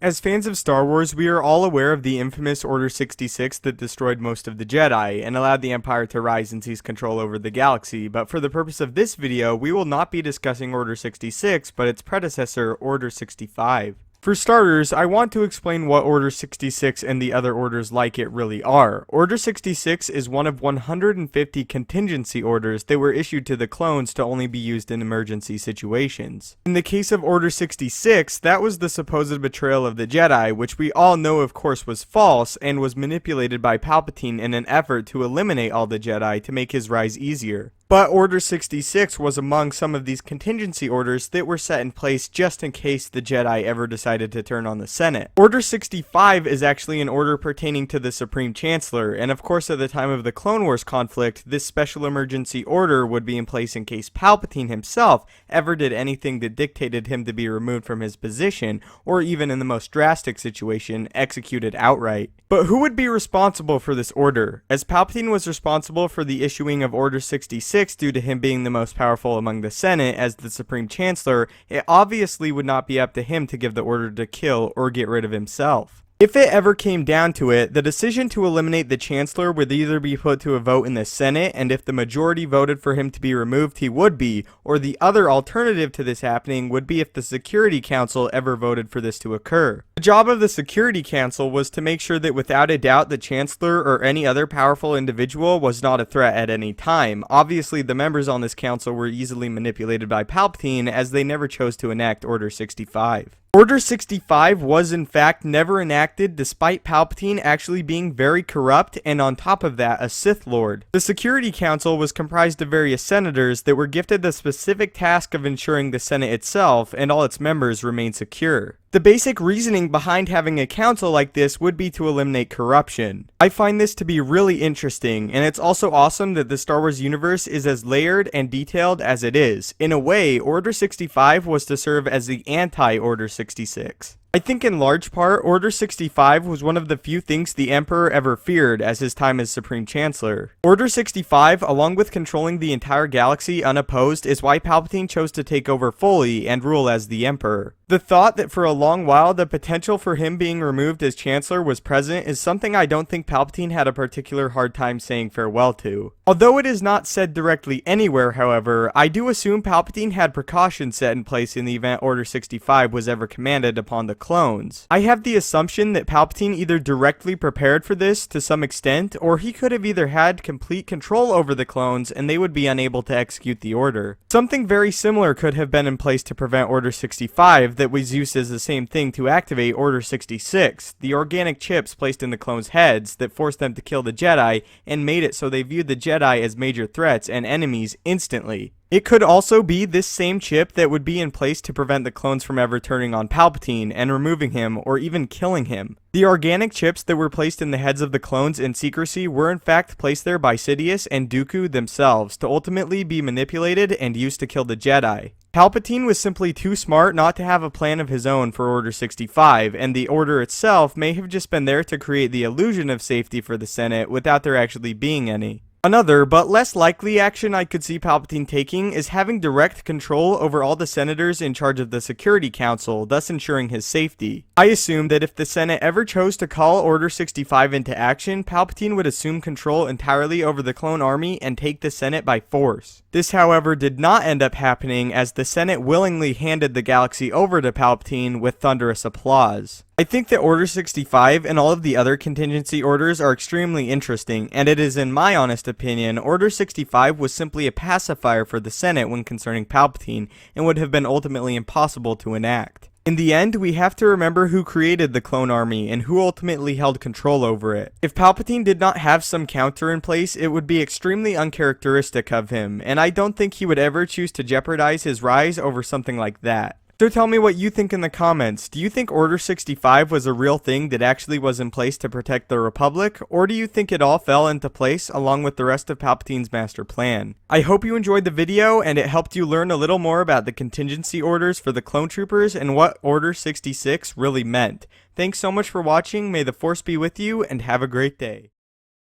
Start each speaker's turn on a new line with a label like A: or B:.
A: As fans of Star Wars, we are all aware of the infamous Order 66 that destroyed most of the Jedi and allowed the Empire to rise and seize control over the galaxy, but for the purpose of this video, we will not be discussing Order 66, but its predecessor, Order 65. For starters, I want to explain what Order 66 and the other orders like it really are. Order 66 is one of 150 contingency orders that were issued to the clones to only be used in emergency situations. In the case of Order 66, that was the supposed betrayal of the Jedi, which we all know of course was false and was manipulated by Palpatine in an effort to eliminate all the Jedi to make his rise easier. But Order 66 was among some of these contingency orders that were set in place just in case the Jedi ever decided to turn on the Senate. Order 65 is actually an order pertaining to the Supreme Chancellor, and of course at the time of the Clone Wars conflict, this special emergency order would be in place in case Palpatine himself ever did anything that dictated him to be removed from his position, or even in the most drastic situation, executed outright. But who would be responsible for this order? As Palpatine was responsible for the issuing of Order 66 due to him being the most powerful among the Senate as the Supreme Chancellor, it obviously would not be up to him to give the order to kill or get rid of himself. If it ever came down to it, the decision to eliminate the Chancellor would either be put to a vote in the Senate, and if the majority voted for him to be removed, he would be, or the other alternative to this happening would be if the Security Council ever voted for this to occur. The job of the Security Council was to make sure that without a doubt the Chancellor or any other powerful individual was not a threat at any time. Obviously, the members on this council were easily manipulated by Palpatine as they never chose to enact Order 65. Order 65 was in fact never enacted despite Palpatine actually being very corrupt and on top of that a Sith Lord. The Security Council was comprised of various senators that were gifted the specific task of ensuring the Senate itself and all its members remain secure. The basic reasoning behind having a council like this would be to eliminate corruption. I find this to be really interesting, and it's also awesome that the Star Wars universe is as layered and detailed as it is. In a way, Order 65 was to serve as the anti-Order 66. I think in large part, Order 65 was one of the few things the Emperor ever feared as his time as Supreme Chancellor. Order 65, along with controlling the entire galaxy unopposed, is why Palpatine chose to take over fully and rule as the Emperor. The thought that for a long while the potential for him being removed as Chancellor was present is something I don't think Palpatine had a particular hard time saying farewell to. Although it is not said directly anywhere, however, I do assume Palpatine had precautions set in place in the event Order 65 was ever commanded upon the clones. I have the assumption that Palpatine either directly prepared for this to some extent, or he could have either had complete control over the clones and they would be unable to execute the order. Something very similar could have been in place to prevent Order 65 that was used as the same thing to activate Order 66, the organic chips placed in the clones' heads that forced them to kill the Jedi and made it so they viewed the Jedi as major threats and enemies instantly. It could also be this same chip that would be in place to prevent the clones from ever turning on Palpatine and removing him or even killing him. The organic chips that were placed in the heads of the clones in secrecy were in fact placed there by Sidious and Dooku themselves to ultimately be manipulated and used to kill the Jedi. Palpatine was simply too smart not to have a plan of his own for Order 65, and the Order itself may have just been there to create the illusion of safety for the Senate without there actually being any. Another, but less likely action I could see Palpatine taking is having direct control over all the senators in charge of the Security Council, thus ensuring his safety. I assume that if the Senate ever chose to call Order 65 into action, Palpatine would assume control entirely over the clone army and take the Senate by force. This, however, did not end up happening as the Senate willingly handed the galaxy over to Palpatine with thunderous applause. I think that Order 65 and all of the other contingency orders are extremely interesting, and it is in my honest opinion, Order 65 was simply a pacifier for the Senate when concerning Palpatine, and would have been ultimately impossible to enact. In the end, we have to remember who created the clone army and who ultimately held control over it. If Palpatine did not have some counter in place, it would be extremely uncharacteristic of him, and I don't think he would ever choose to jeopardize his rise over something like that. So tell me what you think in the comments. Do you think Order 65 was a real thing that actually was in place to protect the Republic, or do you think it all fell into place along with the rest of Palpatine's master plan? I hope you enjoyed the video and it helped you learn a little more about the contingency orders for the clone troopers and what Order 66 really meant. Thanks so much for watching, may the Force be with you, and have a great day.